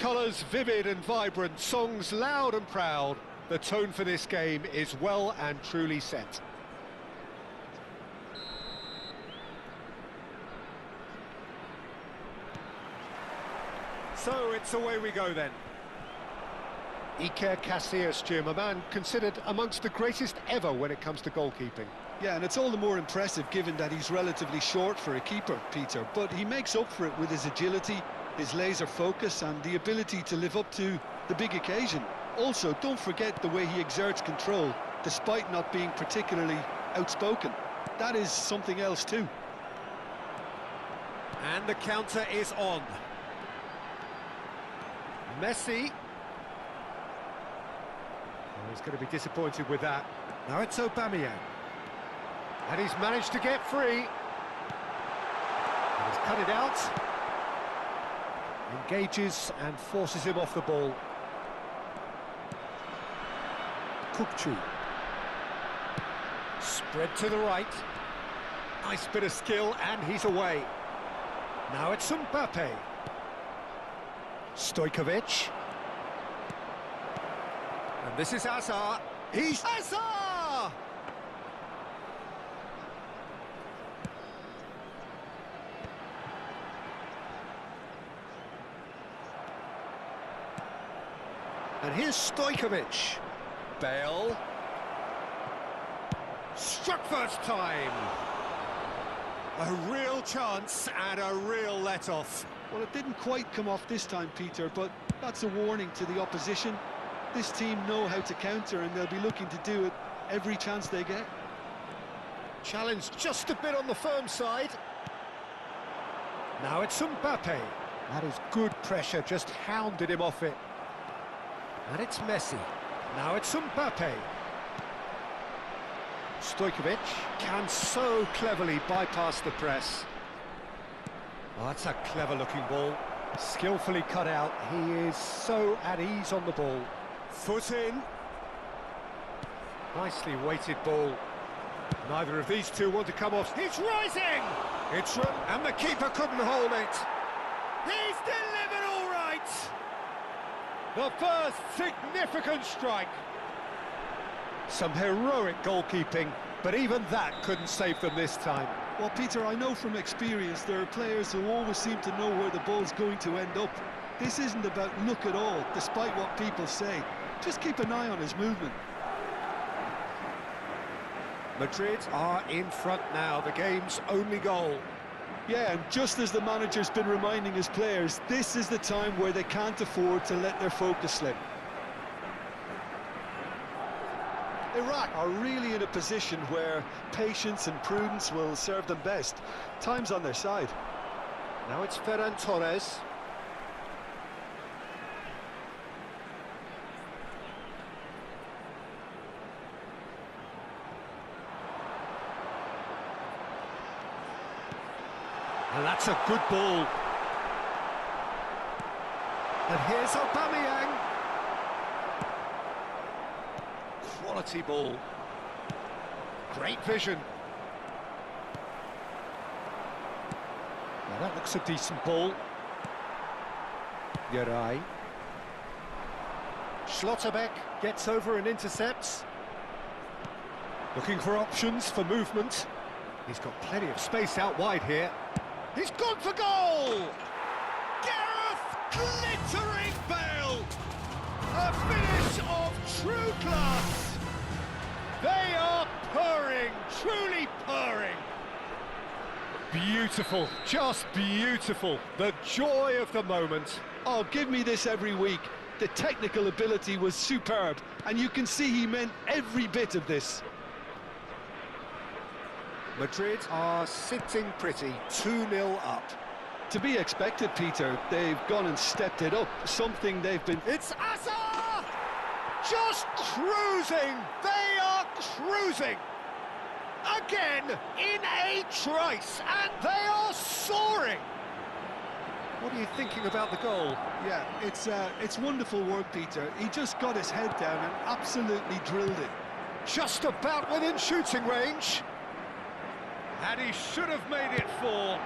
Colours vivid and vibrant, songs loud and proud. The tone for this game is well and truly set. So it's away we go then. Iker Casillas, Jim, a man considered amongst the greatest ever when it comes to goalkeeping. Yeah, and it's all the more impressive given that he's relatively short for a keeper, Peter, but he makes up for it with his agility, his laser focus and the ability to live up to the big occasion. Also, don't forget the way he exerts control, despite not being particularly outspoken. That is something else too. And the counter is on. Messi. Oh, he's going to be disappointed with that. Now it's Aubameyang. And he's managed to get free. And he's cut it out. Engages and forces him off the ball. Kukçu. Spread to the right. Nice bit of skill, and he's away. Now it's Mbappe. Stojkovic. And this is Hazard. He's Hazard! And here's Stojkovic. Bale. Struck first time. A real chance and a real let-off. Well, it didn't quite come off this time, Peter, but that's a warning to the opposition. This team know how to counter and they'll be looking to do it every chance they get. Challenged just a bit on the firm side. Now it's Mbappe. That is good pressure, just hounded him off it. And it's Messi. Now it's Mbappe. Stojkovic can so cleverly bypass the press. Oh, that's a clever-looking ball. Skillfully cut out. He is so at ease on the ball. Foot in. Nicely weighted ball. Neither of these two want to come off. He's rising! It's run, and the keeper couldn't hold it. He's delivered all right! The first significant strike. Some heroic goalkeeping, but even that couldn't save them this time. Well, Peter, I know from experience there are players who always seem to know where the ball's going to end up. This isn't about luck at all, despite what people say. Just keep an eye on his movement. Madrid are in front now, the game's only goal. Yeah, and just as the manager's been reminding his players, this is the time where they can't afford to let their focus slip. Iraq are really in a position where patience and prudence will serve them best. Time's on their side. Now it's Ferran Torres. And that's a good ball. And here's Aubameyang. Quality ball. Great vision. Now that looks a decent ball. Yeray. Schlotterbeck gets over and intercepts. Looking for options for movement. He's got plenty of space out wide here. He's gone for goal! Gareth glittering Bale! A finish of true class! They are purring, truly purring! Beautiful, just beautiful. The joy of the moment. Oh, give me this every week. The technical ability was superb, and you can see he meant every bit of this. Madrid are sitting pretty, 2-0 up. To be expected, Peter. They've gone and stepped it up, something they've been... It's Hazard! Just cruising! They are cruising! Again, in a trice, and they are soaring! What are you thinking about the goal? Yeah, it's wonderful work, Peter. He just got his head down and absolutely drilled it. Just about within shooting range. And he should have made it 4.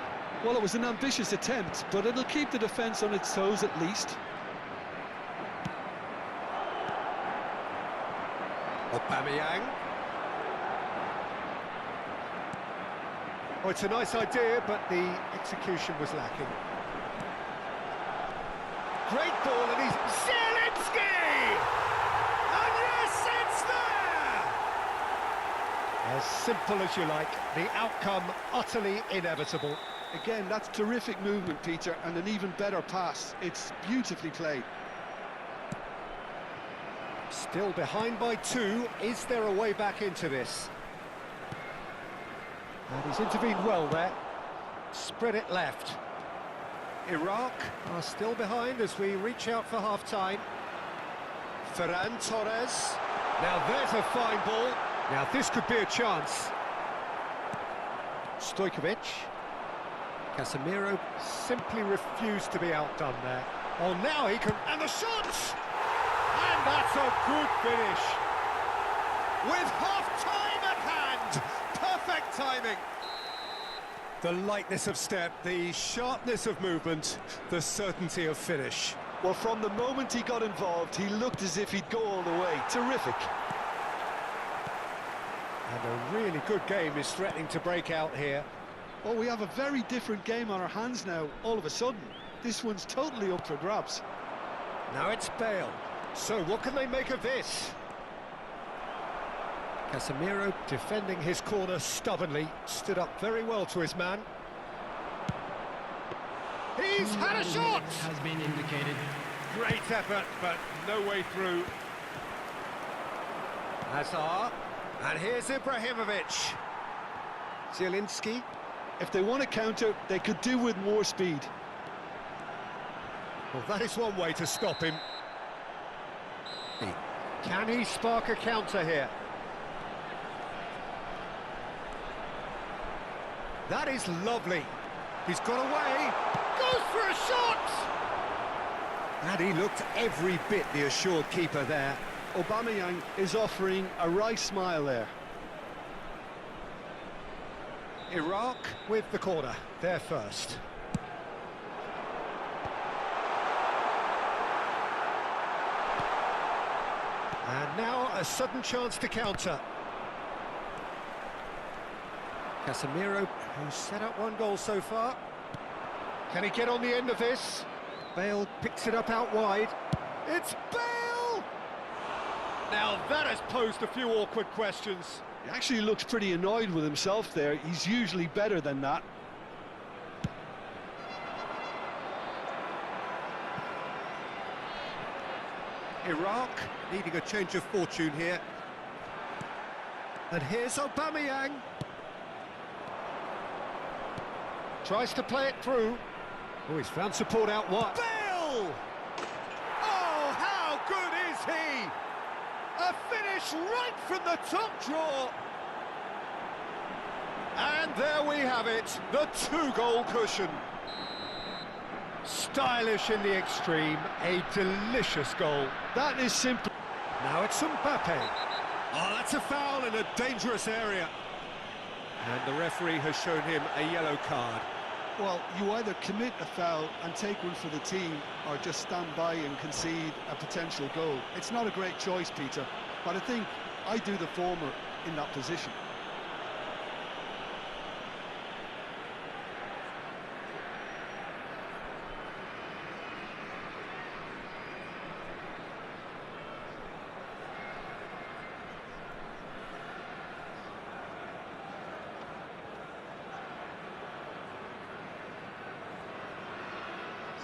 Well, it was an ambitious attempt, but it'll keep the defence on its toes at least. Aubameyang. Oh, it's a nice idea, but the execution was lacking. Great ball, and he's... Zielinski! And yes, it's there! As simple as you like, the outcome utterly inevitable. Again, that's terrific movement, Peter, and an even better pass. It's beautifully played. Still behind by 2. Is there a way back into this? And he's intervened well there. Spread it left. Iraq are still behind as we reach out for half-time. Ferran Torres. Now there's a fine ball. Now this could be a chance. Stojkovic. Casemiro simply refused to be outdone there. Oh, now he can... And the shot! And that's a good finish. With half-time at hand. Perfect timing. The lightness of step, the sharpness of movement, the certainty of finish. Well, from the moment he got involved, he looked as if he'd go all the way. Terrific. And a really good game is threatening to break out here. Well, we have a very different game on our hands now, all of a sudden. This one's totally up for grabs. Now it's Bale. So what can they make of this? Casemiro defending his corner stubbornly, stood up very well to his man. He's had a shot! Has been indicated. Great effort, but no way through. Hazard, and here's Ibrahimovic. Zielinski. If they want to counter, they could do with more speed. Well, that is one way to stop him. Can he spark a counter here? That is lovely. He's got away. Goes for a shot! And he looked every bit the assured keeper there. Aubameyang is offering a right smile there. Iraq with the corner. They're first. And now a sudden chance to counter. Casemiro, who's set up one goal so far. Can he get on the end of this? Bale picks it up out wide. It's Bale! Now that has posed a few awkward questions. He actually looks pretty annoyed with himself there. He's usually better than that. Iraq needing a change of fortune here. And here's Aubameyang. Tries to play it through. Oh, he's found support out wide. Bale! Oh, how good is he? A finish right from the top draw. And there we have it, the 2-goal cushion. Stylish in the extreme, a delicious goal. That is simple. Now it's Mbappe. Oh, that's a foul in a dangerous area. And the referee has shown him a yellow card. Well, you either commit a foul and take one for the team, or just stand by and concede a potential goal. It's not a great choice, Peter, but I think I do the former in that position.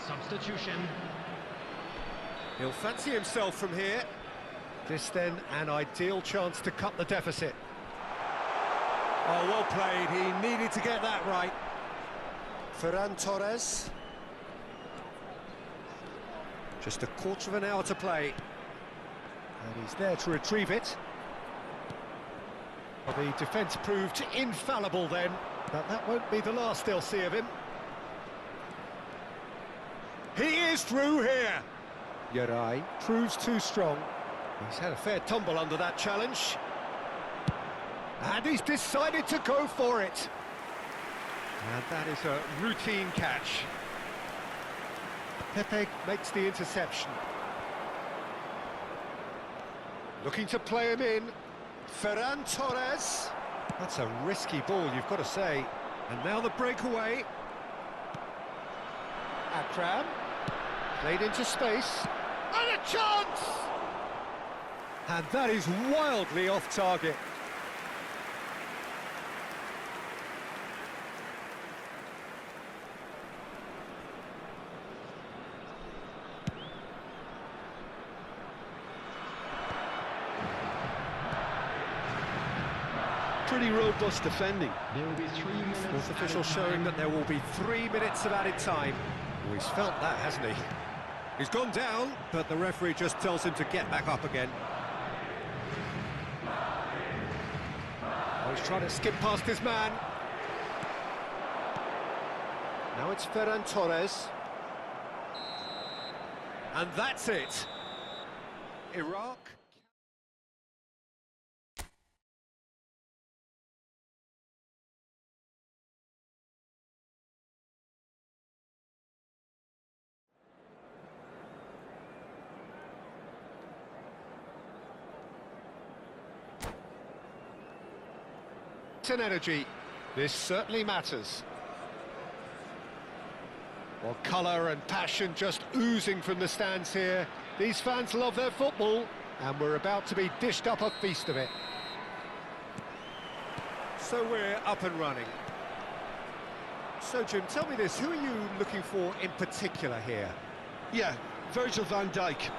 Substitution. He'll fancy himself from here. This then an ideal chance to cut the deficit. Oh, well played. He needed to get that right. Ferran Torres. Just a quarter of an hour to play. And he's there to retrieve it. Well, the defence proved infallible then, but that won't be the last they'll see of him. He is through here. Yarai proves too strong. He's had a fair tumble under that challenge. And he's decided to go for it. And that is a routine catch. Pepe makes the interception. Looking to play him in. Ferran Torres. That's a risky ball, you've got to say. And now the breakaway. Akram. Played into space. And a chance! And that is wildly off target. Pretty robust defending. There will be 3 minutes. Fourth official showing that there will be 3 minutes of added time. Oh, he's felt that, hasn't he? He's gone down, but the referee just tells him to get back up again. Oh, he's trying to skip past his man. Now it's Ferran Torres. And that's it. Iraq. And energy. This certainly matters. Well, colour and passion just oozing from the stands here. These fans love their football, and we're about to be dished up a feast of it. So we're up and running. So, Jim, tell me this, who are you looking for in particular here? Yeah, Virgil van Dijk.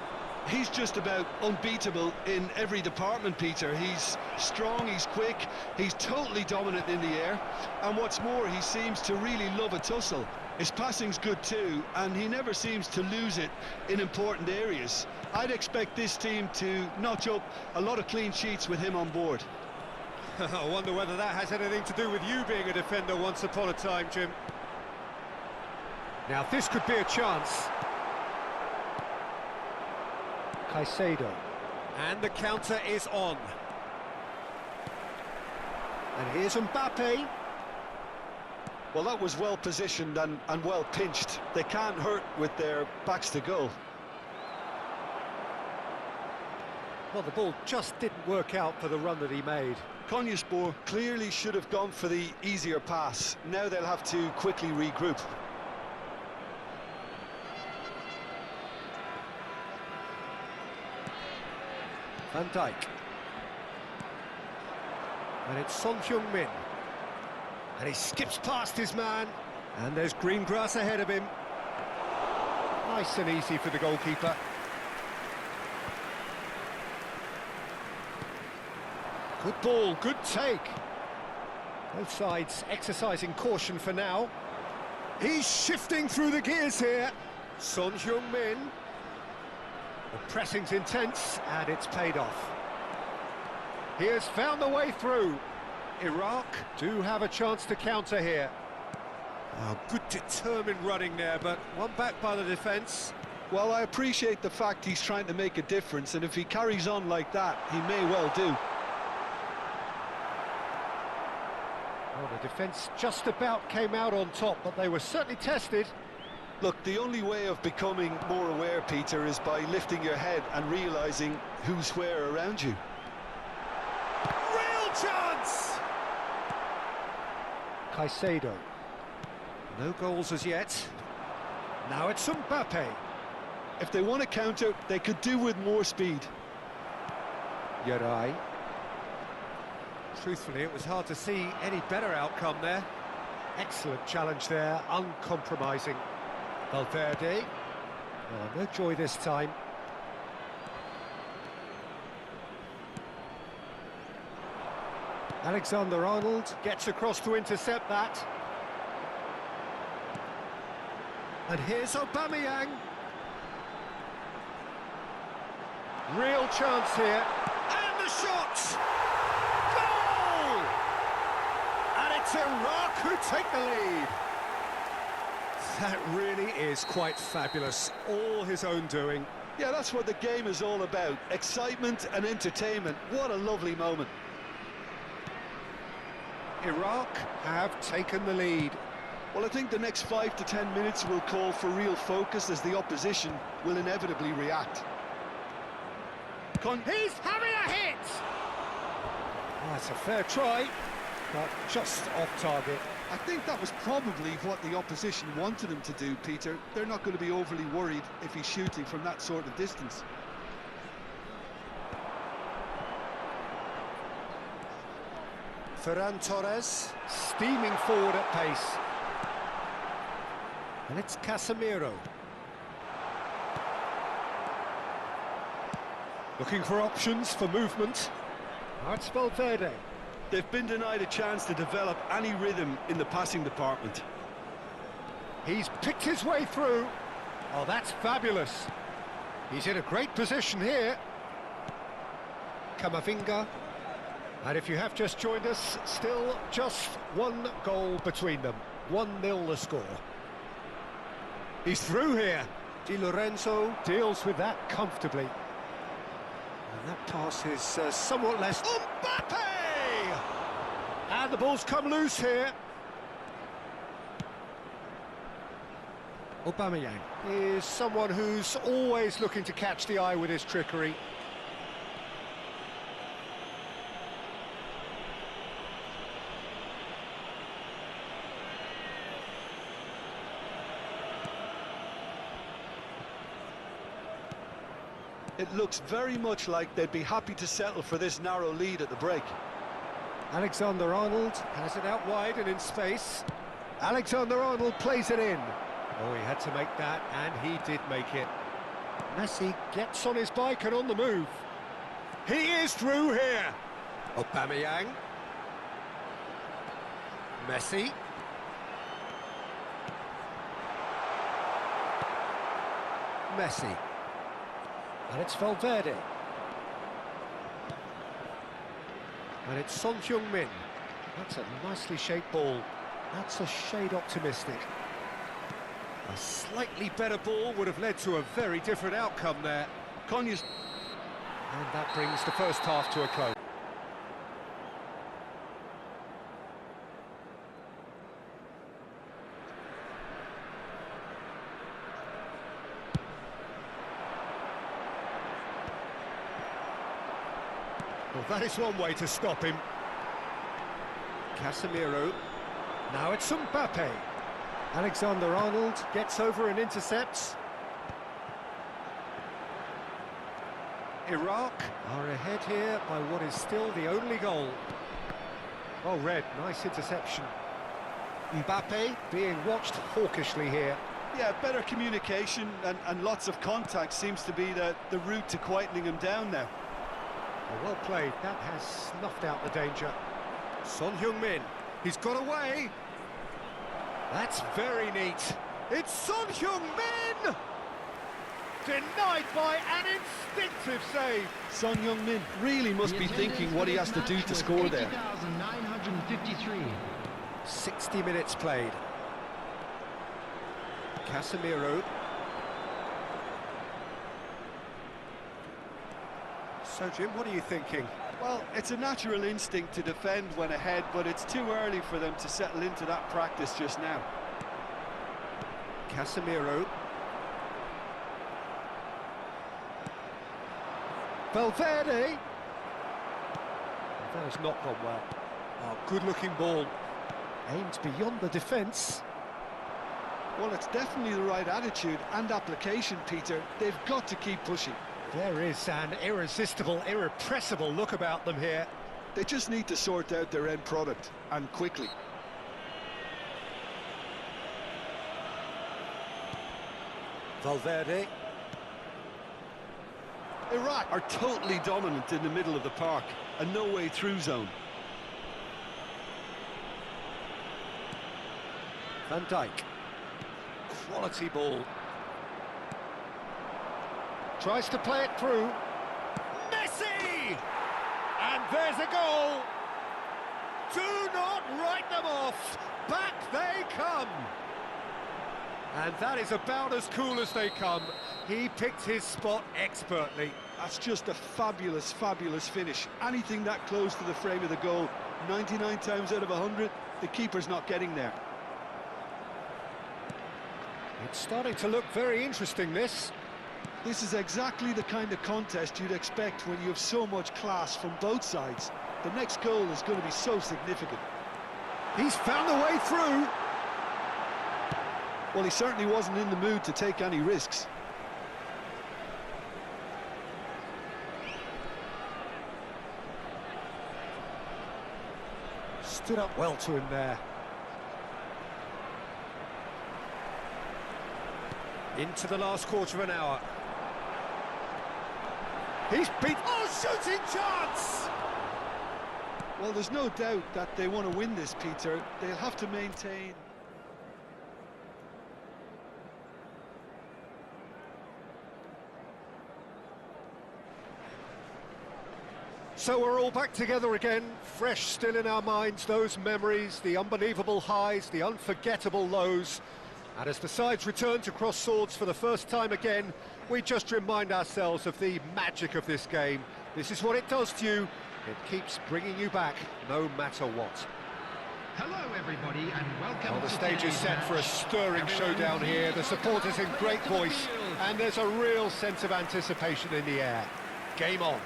He's just about unbeatable in every department, Peter. He's strong, he's quick, he's totally dominant in the air, and what's more, he seems to really love a tussle. His passing's good too, and he never seems to lose it in important areas. I'd expect this team to notch up a lot of clean sheets with him on board. I wonder whether that has anything to do with you being a defender once upon a time, Jim. Now, this could be a chance. Caicedo. And the counter is on. And here's Mbappe. Well, that was well positioned and well pinched. They can't hurt with their backs to goal. Well, the ball just didn't work out for the run that he made. Konyaspor clearly should have gone for the easier pass. Now they'll have to quickly regroup. Van Dijk. And it's Son Heung-min. And he skips past his man. And there's green grass ahead of him. Nice and easy for the goalkeeper. Good ball, good take. Both sides exercising caution for now. He's shifting through the gears here. Son Heung-min. The pressing's intense, and it's paid off. He has found the way through. Iraq do have a chance to counter here. Oh, good determined running there, but one back by the defence. Well, I appreciate the fact he's trying to make a difference, and if he carries on like that, he may well do. Well, the defence just about came out on top, but they were certainly tested. Look, the only way of becoming more aware, Peter, is by lifting your head and realising who's where around you. Real chance! Caicedo. No goals as yet. Now it's Mbappe. If they want to counter, they could do with more speed. Yarai. Truthfully, it was hard to see any better outcome there. Excellent challenge there, uncompromising. Valverde. Oh, no joy this time. Alexander-Arnold gets across to intercept that. And here's Aubameyang. Real chance here. And the shot! Goal! And it's Iraq who take the lead. That really is quite fabulous. All his own doing. Yeah, that's what the game is all about. Excitement and entertainment. What a lovely moment. Iraq have taken the lead. Well, I think the next 5 to 10 minutes will call for real focus as the opposition will inevitably react. He's having a hit! Oh, that's a fair try, but just off target. I think that was probably what the opposition wanted him to do, Peter. They're not going to be overly worried if he's shooting from that sort of distance. Ferran Torres, steaming forward at pace. And it's Casemiro. Looking for options for movement. Now it's Valverde. They've been denied a chance to develop any rhythm in the passing department. He's picked his way through. Oh, that's fabulous. He's in a great position here. Camavinga. And if you have just joined us, still just one goal between them. 1-0 the score. He's through here. Di Lorenzo deals with that comfortably. And that pass is somewhat less... Mbappe! And the ball's come loose here. Aubameyang is someone who's always looking to catch the eye with his trickery. It looks very much like they'd be happy to settle for this narrow lead at the break. Alexander-Arnold has it out wide and in space. Alexander-Arnold plays it in. Oh, he had to make that, and he did make it. Messi gets on his bike and on the move. He is through here. Aubameyang. Messi. Messi. And it's Valverde. And it's Son Heung-min. That's a nicely shaped ball. That's a shade optimistic. A slightly better ball would have led to a very different outcome there. Conyers. And that brings the first half to a close. Well, that is one way to stop him. Casemiro. Now it's Mbappe. Alexander-Arnold gets over and intercepts. Iraq are ahead here by what is still the only goal. Oh, Red, nice interception. Mbappe being watched hawkishly here. Yeah, better communication and lots of contact seems to be the route to quietening him down now. Well played, that has snuffed out the danger. Son Heung-min, he's got away. That's very neat. It's Son Heung-min! Denied by an instinctive save. Son Heung-min really must be thinking what he has to do to score there. 60 minutes played. Casemiro. So, Jim, what are you thinking? Well, it's a natural instinct to defend when ahead, but it's too early for them to settle into that practice just now. Casemiro. Valverde. That has not gone well. Oh, good-looking ball. Aimed beyond the defence. Well, it's definitely the right attitude and application, Peter. They've got to keep pushing. There is an irresistible, irrepressible look about them here. They just need to sort out their end product, and quickly. Valverde. Iraq are totally dominant in the middle of the park, a no-way through zone. Van Dijk. Quality ball. Tries to play it through. Messi! And there's a goal! Do not write them off! Back they come! And that is about as cool as they come. He picked his spot expertly. That's just a fabulous, fabulous finish. Anything that close to the frame of the goal, 99 times out of 100, the keeper's not getting there. It's starting to look very interesting, this. This is exactly the kind of contest you'd expect when you have so much class from both sides. The next goal is going to be so significant. He's found a way through. Well, he certainly wasn't in the mood to take any risks. Stood up well to him there. Into the last quarter of an hour. He's beat. Oh, shooting chance! Well, there's no doubt that they want to win this, Peter. They'll have to maintain. So we're all back together again, fresh still in our minds, those memories, the unbelievable highs, the unforgettable lows. And as the sides return to cross swords for the first time again, we just remind ourselves of the magic of this game. This is what it does to you. It keeps bringing you back, no matter what. Hello everybody and welcome. Well, the stage is set for a stirring showdown here. The supporters in great voice, and there's a real sense of anticipation in the air. Game on.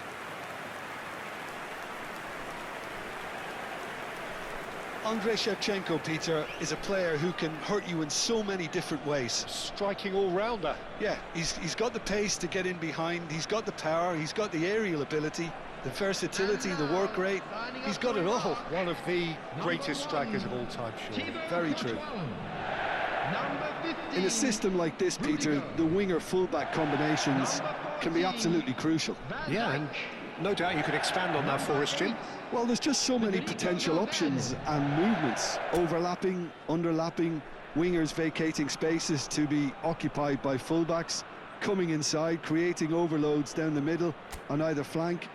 Andrei Shevchenko, Peter, is a player who can hurt you in so many different ways. Striking all-rounder. Yeah, he's got the pace to get in behind, he's got the power, he's got the aerial ability, the versatility, the work rate, he's got it all. One of the greatest strikers of all time, sure. Very true. In a system like this, Peter, the winger-fullback combinations can be absolutely crucial. Yeah, and no doubt you could expand on that for us, Jim. Well, there's just so many potential options and movements, overlapping, underlapping, wingers vacating spaces to be occupied by fullbacks, coming inside, creating overloads down the middle on either flank.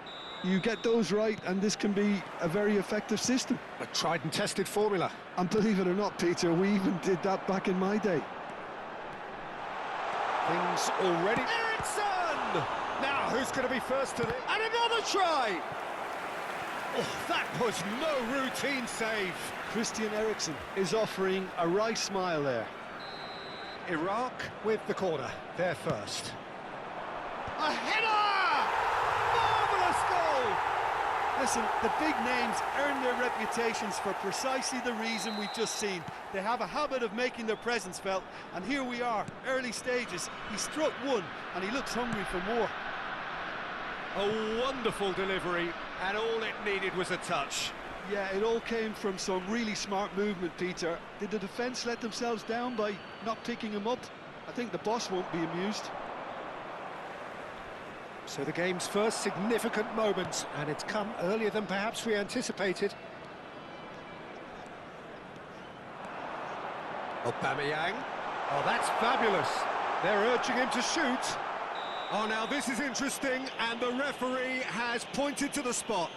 You get those right and this can be a very effective system. A tried and tested formula. And believe it or not, Peter, we even did that back in my day. Things already... Eriksson! Now, who's going to be first to the... And another try! Oh, that was no routine save. Christian Eriksen is offering a wry smile there. Iraq with the corner. They're first. A header! Marvellous goal! Listen, the big names earn their reputations for precisely the reason we've just seen. They have a habit of making their presence felt, and here we are, early stages. He struck one, and he looks hungry for more. A wonderful delivery, and all it needed was a touch. Yeah, it all came from some really smart movement, Peter. Did the defence let themselves down by not picking him up? I think the boss won't be amused. So the game's first significant moment, and it's come earlier than perhaps we anticipated. Aubameyang. Oh, that's fabulous. They're urging him to shoot. Oh, now this is interesting, and the referee has pointed to the spot.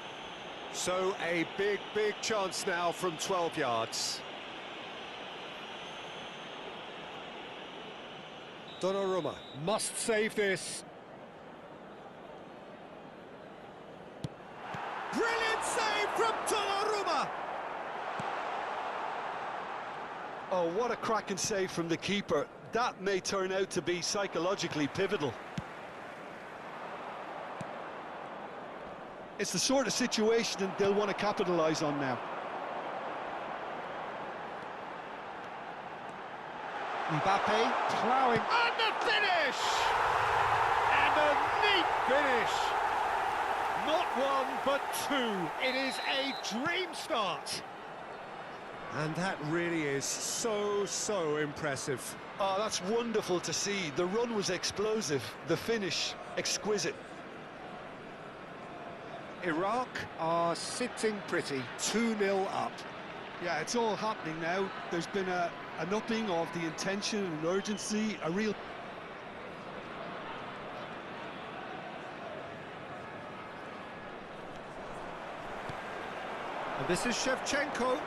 So a big, big chance now from 12 yards. Donnarumma must save this. Brilliant save from Donnarumma! Oh, what a cracking save from the keeper. That may turn out to be psychologically pivotal. It's the sort of situation that they'll want to capitalise on now. Mbappe ploughing, and the finish! And a neat finish! Not one, but two. It is a dream start. And that really is so impressive. Oh, that's wonderful to see. The run was explosive, the finish exquisite. Iraq are sitting pretty, 2-0 up. Yeah, it's all happening now. There's been an upping of the intention and urgency, a real... And this is Shevchenko.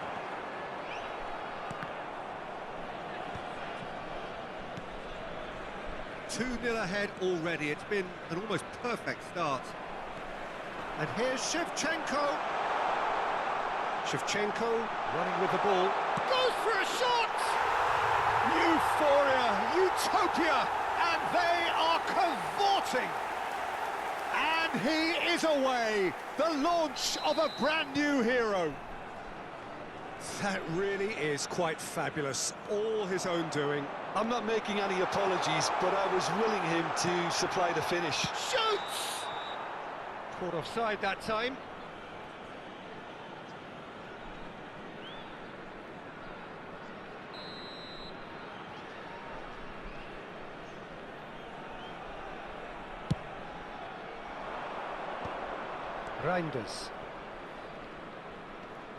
Two-nil ahead already. It's been an almost perfect start. And here's Shevchenko. Shevchenko running with the ball. Goes for a shot! Euphoria, utopia, and And they are cavorting. And he is away. The launch of a brand new hero. That really is quite fabulous. All his own doing. I'm not making any apologies, but I was willing him to supply the finish. Shoots! Caught offside that time. Reinders.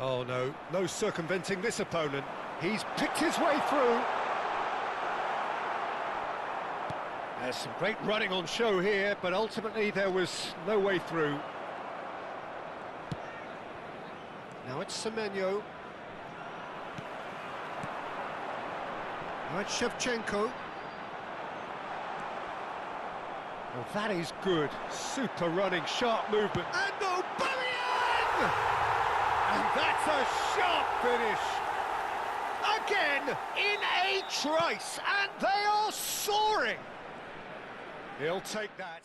Oh no, no circumventing this opponent. He's picked his way through. There's some great running on show here, but ultimately there was no way through. Now it's Semenyo. Now it's Shevchenko. Well, that is good. Super running, sharp movement. And Aubameyang! And that's a sharp finish. Again, in a trice, and they are soaring. He'll take that.